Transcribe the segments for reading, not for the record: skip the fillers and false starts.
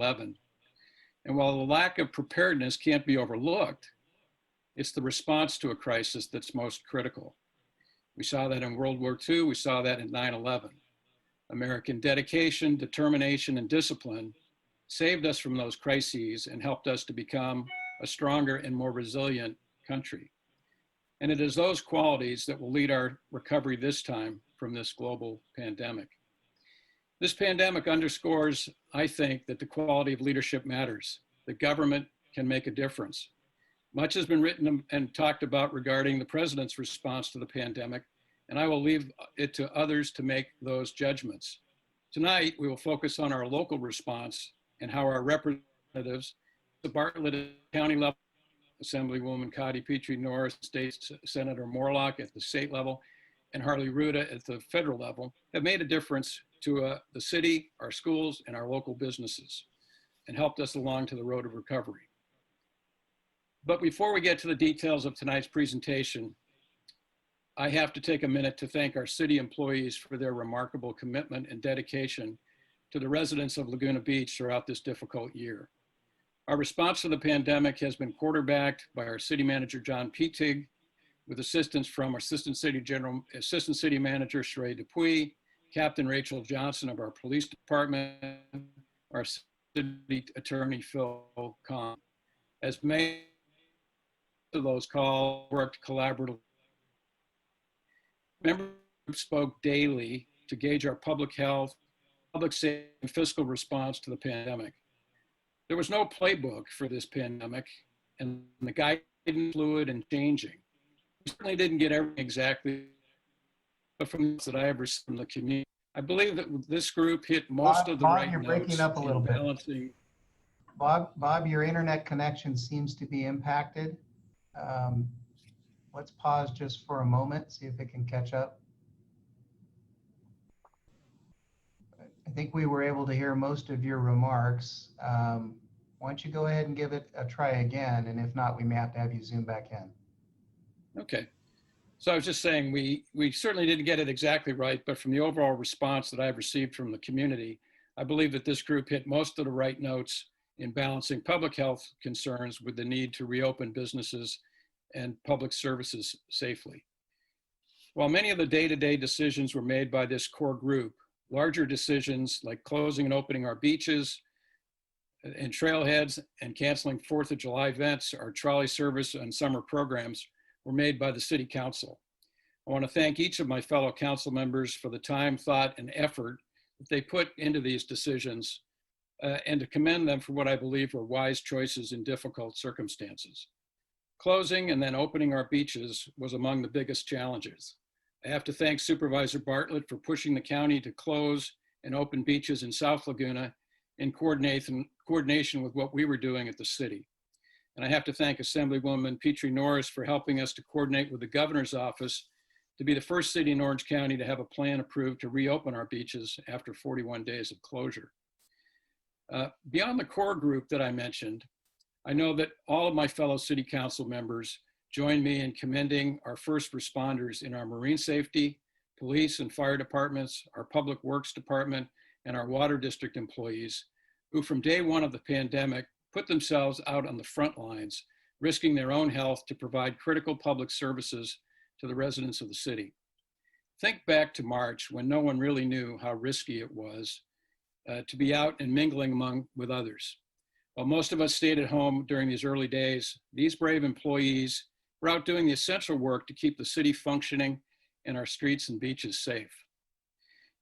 9/11. And while the lack of preparedness can't be overlooked, it's the response to a crisis that's most critical. We saw that in World War II, we saw that in 9/11. American dedication, determination, and discipline saved us from those crises and helped us to become a stronger and more resilient country. And it is those qualities that will lead our recovery this time from this global pandemic. This pandemic underscores, I think, that the quality of leadership matters, that government can make a difference. Much has been written and talked about regarding the president's response to the pandemic, and I will leave it to others to make those judgments. Tonight, we will focus on our local response and how our representatives, the Bartlett at county level, Assemblywoman Cotty Petrie Norris, State Senator Morlock at the state level, and Harley Ruda at the federal level, have made a difference to the city, our schools, and our local businesses, and helped us along to the road of recovery. But before we get to the details of tonight's presentation, I have to take a minute to thank our city employees for their remarkable commitment and dedication to the residents of Laguna Beach throughout this difficult year. Our response to the pandemic has been quarterbacked by our city manager, John Petig, with assistance from our Assistant City Manager, Sheree Dupuy, Captain Rachel Johnson of our police department, our city attorney, Phil Kahn. As many of those calls worked collaboratively. Members spoke daily to gauge our public health, public safety, and fiscal response to the pandemic. There was no playbook for this pandemic, and the guidance was fluid and changing. We certainly didn't get everything exactly, but from that I have received from the community, I believe that this group hit most of the Bob, right you're notes breaking up a little bit. balancing. Bob, your internet connection seems to be impacted. Let's pause just for a moment, see if it can catch up. I think we were able to hear most of your remarks. Why don't you go ahead and give it a try again, and if not, we may have to have you zoom back in. Okay. So I was just saying, we certainly didn't get it exactly right, but from the overall response that I've received from the community, I believe that this group hit most of the right notes in balancing public health concerns with the need to reopen businesses and public services safely. While many of the day-to-day decisions were made by this core group, larger decisions like closing and opening our beaches and trailheads and canceling 4th of July events, our trolley service and summer programs were made by the City Council. I want to thank each of my fellow council members for the time, thought, and effort that they put into these decisions and to commend them for what I believe were wise choices in difficult circumstances. Closing and then opening our beaches was among the biggest challenges. I have to thank Supervisor Bartlett for pushing the county to close and open beaches in South Laguna in coordination with what we were doing at the city. And I have to thank Assemblywoman Petrie Norris for helping us to coordinate with the governor's office to be the first city in Orange County to have a plan approved to reopen our beaches after 41 days of closure. Beyond the core group that I mentioned, I know that all of my fellow city council members join me in commending our first responders in our marine safety, police and fire departments, our public works department, and our water district employees, who from day one of the pandemic put themselves out on the front lines, risking their own health to provide critical public services to the residents of the city. Think back to March when no one really knew how risky it was to be out and mingling with others. While most of us stayed at home during these early days, these brave employees were out doing the essential work to keep the city functioning and our streets and beaches safe.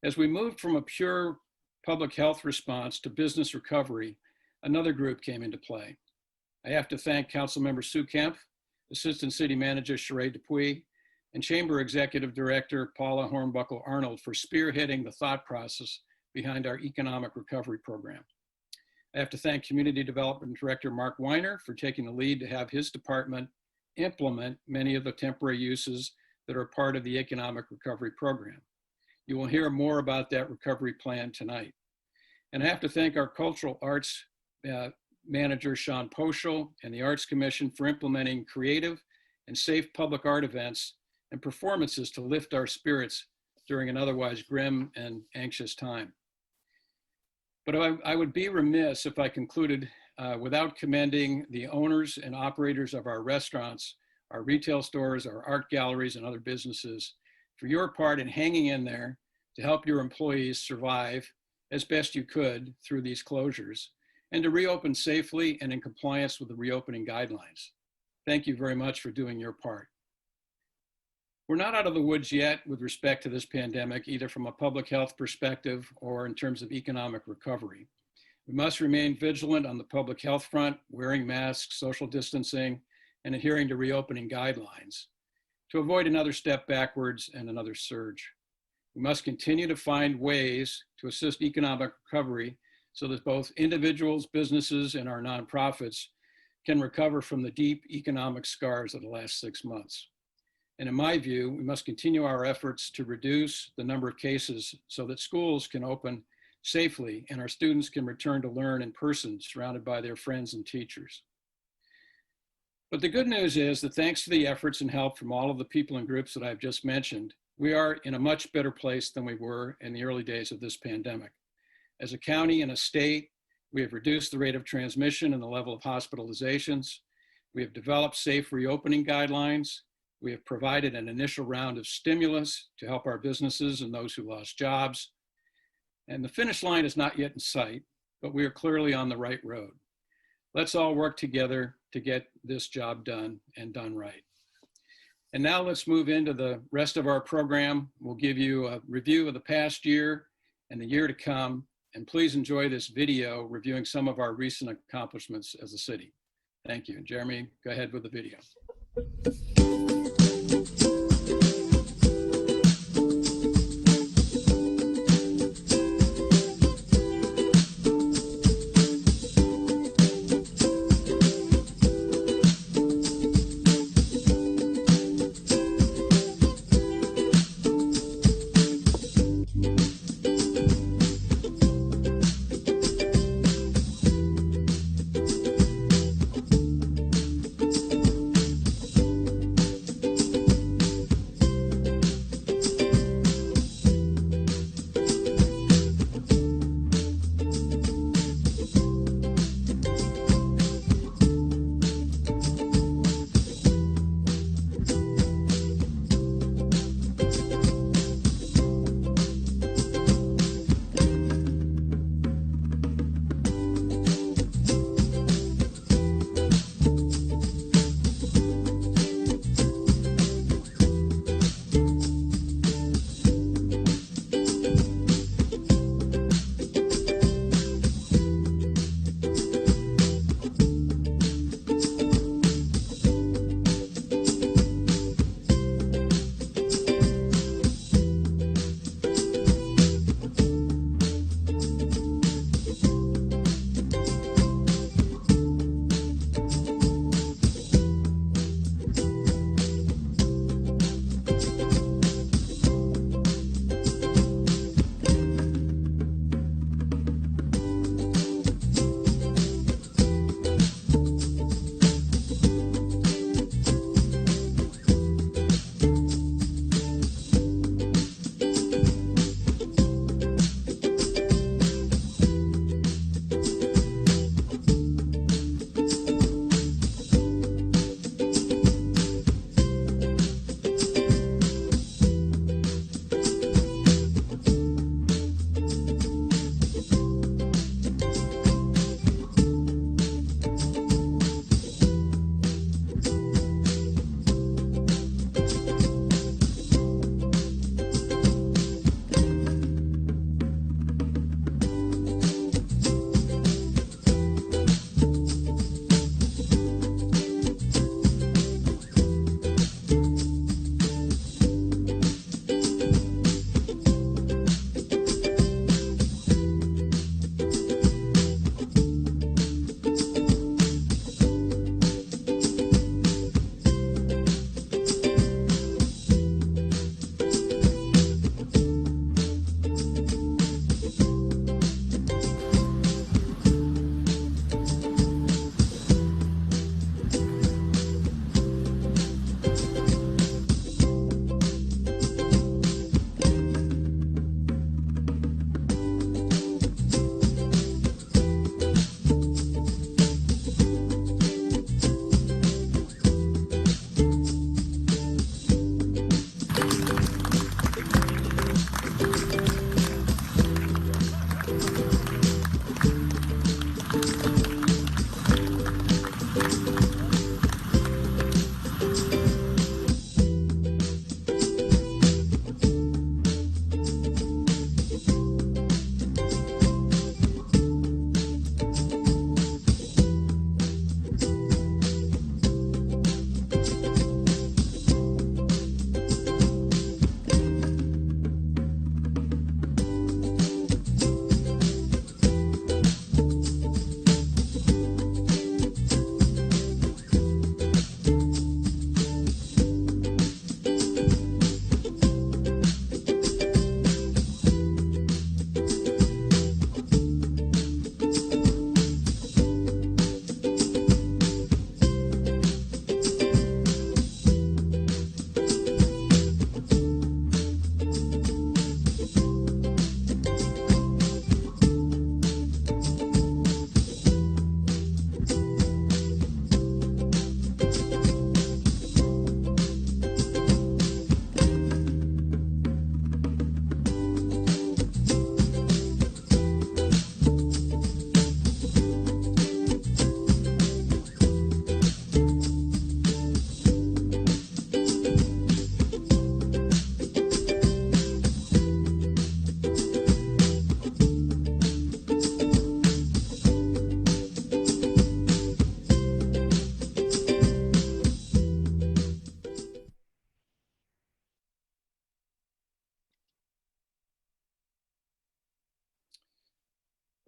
As we moved from a pure public health response to business recovery, another group came into play. I have to thank Councilmember Sue Kemp, Assistant City Manager Sheree Dupuy, and Chamber Executive Director Paula Hornbuckle Arnold for spearheading the thought process behind our economic recovery program. I have to thank Community Development Director Mark Weiner for taking the lead to have his department implement many of the temporary uses that are part of the economic recovery program. You will hear more about that recovery plan tonight. And I have to thank our cultural arts manager, Sean Poschel, and the Arts Commission for implementing creative and safe public art events and performances to lift our spirits during an otherwise grim and anxious time. But I would be remiss if I concluded without commending the owners and operators of our restaurants, our retail stores, our art galleries, and other businesses for your part in hanging in there to help your employees survive as best you could through these closures and to reopen safely and in compliance with the reopening guidelines. Thank you very much for doing your part. We're not out of the woods yet with respect to this pandemic, either from a public health perspective or in terms of economic recovery. We must remain vigilant on the public health front, wearing masks, social distancing, and adhering to reopening guidelines to avoid another step backwards and another surge. We must continue to find ways to assist economic recovery so that both individuals, businesses, and our nonprofits can recover from the deep economic scars of the last 6 months. And in my view, we must continue our efforts to reduce the number of cases so that schools can open safely and our students can return to learn in person, surrounded by their friends and teachers. But the good news is that thanks to the efforts and help from all of the people and groups that I've just mentioned, we are in a much better place than we were in the early days of this pandemic. As a county and a state, we have reduced the rate of transmission and the level of hospitalizations. We have developed safe reopening guidelines. We have provided an initial round of stimulus to help our businesses and those who lost jobs. And the finish line is not yet in sight, but we are clearly on the right road. Let's all work together to get this job done and done right. And now let's move into the rest of our program. We'll give you a review of the past year and the year to come. And please enjoy this video reviewing some of our recent accomplishments as a city. Thank you. And Jeremy, go ahead with the video.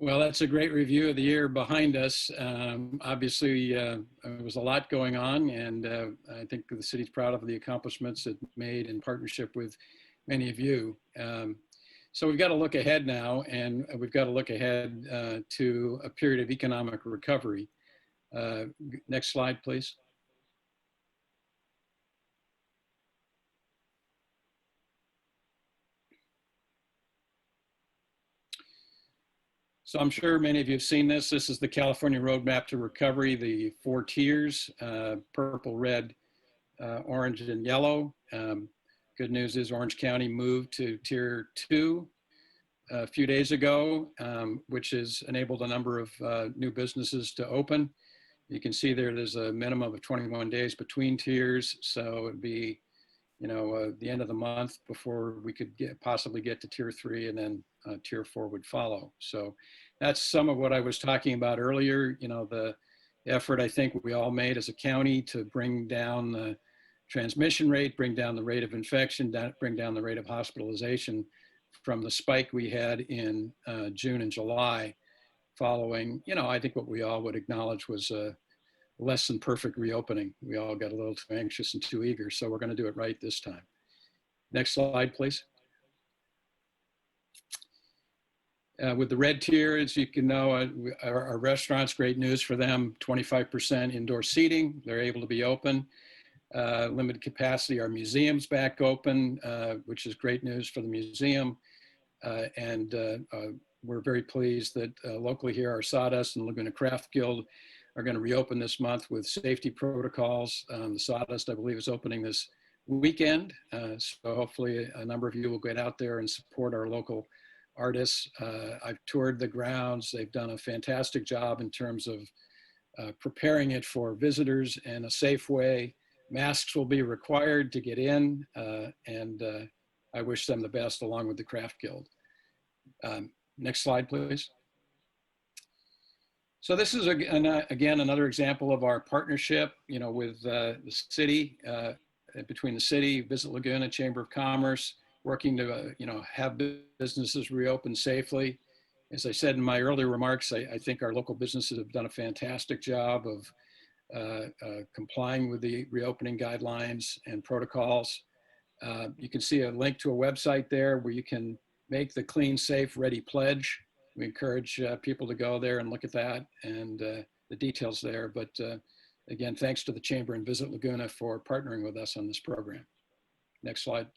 Well, that's a great review of the year behind us. Obviously, there was a lot going on, and I think the city's proud of the accomplishments it made in partnership with many of you. So we've got to look ahead now, and we've got to look ahead to a period of economic recovery. Next slide, please. So I'm sure many of you have seen this. This is the California Roadmap to Recovery, the 4 tiers, purple, red, orange, and yellow. Good news is Orange County moved to tier 2 a few days ago, which has enabled a number of new businesses to open. You can see there's a minimum of 21 days between tiers. So it'd be, the end of the month before we could possibly get to tier 3, and then tier 4 would follow. So that's some of what I was talking about earlier. The effort I think we all made as a county to bring down the transmission rate, bring down the rate of infection, bring down the rate of hospitalization from the spike we had in June and July following, I think what we all would acknowledge was a less than perfect reopening. We all got a little too anxious and too eager, so we're going to do it right this time. Next slide, please. With the red tier, as you can know, our restaurants, great news for them, 25% indoor seating. They're able to be open. Limited capacity, our museum's back open, which is great news for the museum. And we're very pleased that locally here, our Sawdust and Laguna Craft Guild are going to reopen this month with safety protocols. The Sawdust, I believe, is opening this weekend. So hopefully a number of you will get out there and support our local artists. I've toured the grounds. They've done a fantastic job in terms of preparing it for visitors in a safe way. Masks will be required to get in, and I wish them the best along with the Craft Guild. Next slide, please. So this is, again, another example of our partnership, with the city, between the city, Visit Laguna, Chamber of Commerce, working to, have businesses reopen safely. As I said in my earlier remarks, I think our local businesses have done a fantastic job of complying with the reopening guidelines and protocols. You can see a link to a website there where you can make the Clean, Safe, Ready pledge. We encourage people to go there and look at that and the details there. But again, thanks to the Chamber and Visit Laguna for partnering with us on this program. Next slide.